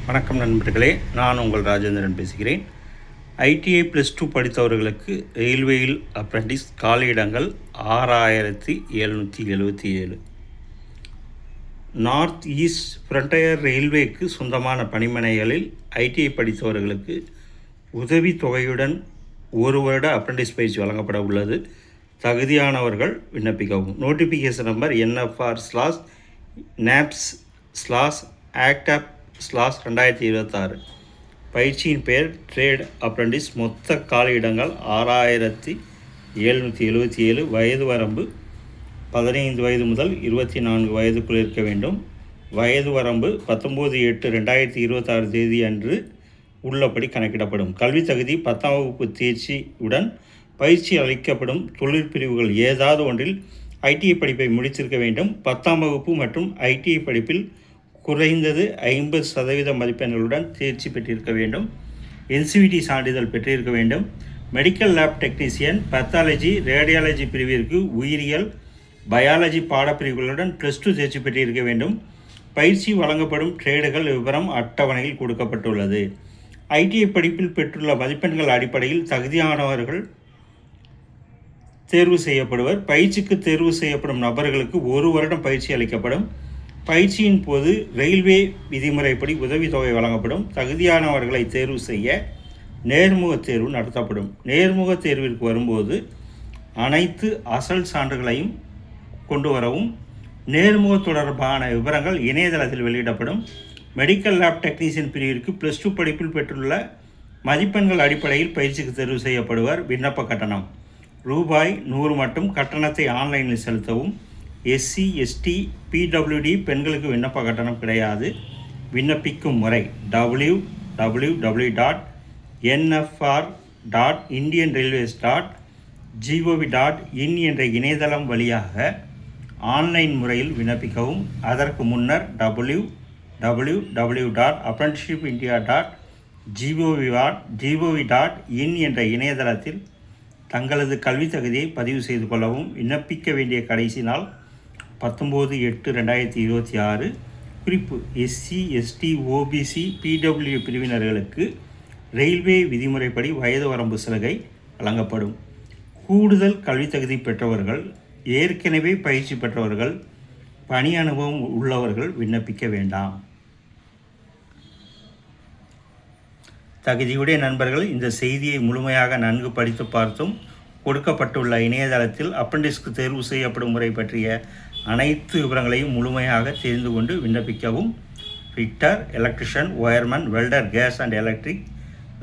வணக்கம் நண்பர்களே, நான் உங்கள் ராஜேந்திரன் பேசுகிறேன். ஐடிஐ +2 படித்தவர்களுக்கு ரயில்வேயில் அப்ரெண்டிஸ் காலியிடங்கள் 6777. நார்த் ஈஸ்ட் ஃப்ரண்டியர் ரயில்வேக்கு சொந்தமான பணிமனைகளில் ஐடிஐ படித்தவர்களுக்கு உதவித்தொகையுடன் 1 வருட அப்ரெண்டிஸ் பயிற்சி வழங்கப்பட உள்ளது. தகுதியானவர்கள் விண்ணப்பிக்கவும். Notification number NFR/NAPS/ACTAP/2026. பயிற்சியின் பெயர் ட்ரேட் அப்ரெண்டிஸ். மொத்த காலியிடங்கள் 6777. வயது வரம்பு 15 வயது முதல் 24 வயதுக்குள் இருக்க வேண்டும். வயது வரம்பு 19/8/2026 தேதி அன்று உள்ளபடி கணக்கிடப்படும். கல்வி தகுதி 10ஆம் வகுப்பு தேர்ச்சியுடன் பயிற்சி அளிக்கப்படும் தொழிற்பிரிவுகள் ஏதாவது ஒன்றில் ஐடிஐ படிப்பை முடித்திருக்க வேண்டும். 10ஆம் வகுப்பு மற்றும் ஐடிஐ படிப்பில் குறைந்தது 50% மதிப்பெண்களுடன் தேர்ச்சி பெற்றிருக்க வேண்டும். NCVT சான்றிதழ் பெற்றிருக்க வேண்டும். Medical lab technician, pathology, radiology பிரிவிற்கு உயிரியல், பயாலஜி பாடப்பிரிவுகளுடன் +2 தேர்ச்சி பெற்றிருக்க வேண்டும். பயிற்சி வழங்கப்படும் ட்ரேடுகள் விவரம் அட்டவணையில் கொடுக்கப்பட்டுள்ளது. ஐடிஐ படிப்பில் பெற்றுள்ள மதிப்பெண்கள் அடிப்படையில் தகுதியானவர்கள் தேர்வு செய்யப்படுவர். பயிற்சிக்கு தேர்வு செய்யப்படும் நபர்களுக்கு 1 வருடம் பயிற்சி அளிக்கப்படும். பயிற்சியின் போது ரயில்வே விதிமுறைப்படி உதவித்தொகை வழங்கப்படும். தகுதியானவர்களை தேர்வு செய்ய நேர்முக தேர்வு நடத்தப்படும். நேர்முக தேர்விற்கு வரும்போது அனைத்து அசல் சான்றுகளையும் கொண்டு வரவும். நேர்முக தொடர்பான விவரங்கள் இணையதளத்தில் வெளியிடப்படும். மெடிக்கல் லேப் டெக்னீசியன் பிரிவிற்கு +2 படிப்பில் பெற்றுள்ள மதிப்பெண்கள் அடிப்படையில் பயிற்சிக்கு தேர்வு செய்யப்படுவர். விண்ணப்ப கட்டணம் ரூபாய் 100 மட்டும். கட்டணத்தை ஆன்லைனில் செலுத்தவும். SC, ST, PWD பெண்களுக்கு விண்ணப்ப கட்டணம் கிடையாது. விண்ணப்பிக்கும் முறை www.nfr.indianrailways.gov.in என்ற இணையதளம் வழியாக ஆன்லைன் முறையில் விண்ணப்பிக்கவும். அதற்கு முன்னர் www.apprenticeshipindia.gov.in என்ற இணையதளத்தில் தங்களது கல்வி தகுதியை பதிவு செய்து கொள்ளவும். விண்ணப்பிக்க வேண்டிய கடைசி நாள் 19/8/2026. குறிப்பு: SC, ST, OBC, PWD பிரிவினர்களுக்கு ரயில்வே விதிமுறைப்படி வயது வரம்பு சலுகை வழங்கப்படும். கூடுதல் கல்வி தகுதி பெற்றவர்கள், ஏற்கனவே பயிற்சி பெற்றவர்கள், பணி அனுபவம் உள்ளவர்கள் விண்ணப்பிக்க வேண்டாம். தகுதியுடைய நண்பர்கள் இந்த செய்தியை முழுமையாக நன்கு படித்து பார்த்தும் கொடுக்கப்பட்டுள்ள இணையதளத்தில் அப்ரெண்டிஸ்க்கு தேர்வு செய்யப்படும் முறை பற்றிய அனைத்து விவரங்களையும் முழுமையாக தெரிந்து கொண்டு விண்ணப்பிக்கவும். Fitter, electrician, wireman, welder, gas and electric,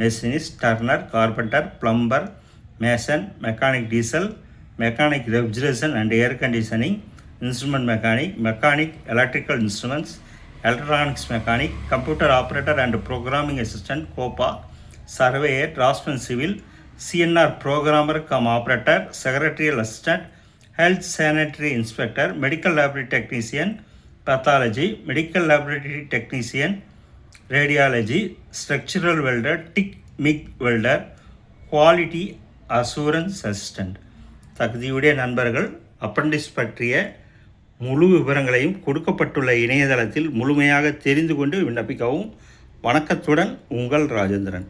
machinist, turner, carpenter, plumber, mason, mechanic diesel, mechanic refrigeration and air conditioning, instrument mechanic, mechanic electrical instruments, electronics mechanic, computer operator and programming assistant, COPA, surveyor, draughtsman civil, CNR programmer cum operator, secretarial assistant, health sanitary inspector, medical laboratory technician, pathology, medical laboratory technician, radiology, structural welder, MIG welder, quality assurance assistant. தகுதியுடைய நண்பர்கள் apprentice பற்றிய முழு விவரங்களையும் கொடுக்கப்பட்டுள்ள இணையதளத்தில் முழுமையாக தெரிந்து கொண்டு விண்ணப்பிக்கவும். வணக்கத்துடன் உங்கள் ராஜேந்திரன்.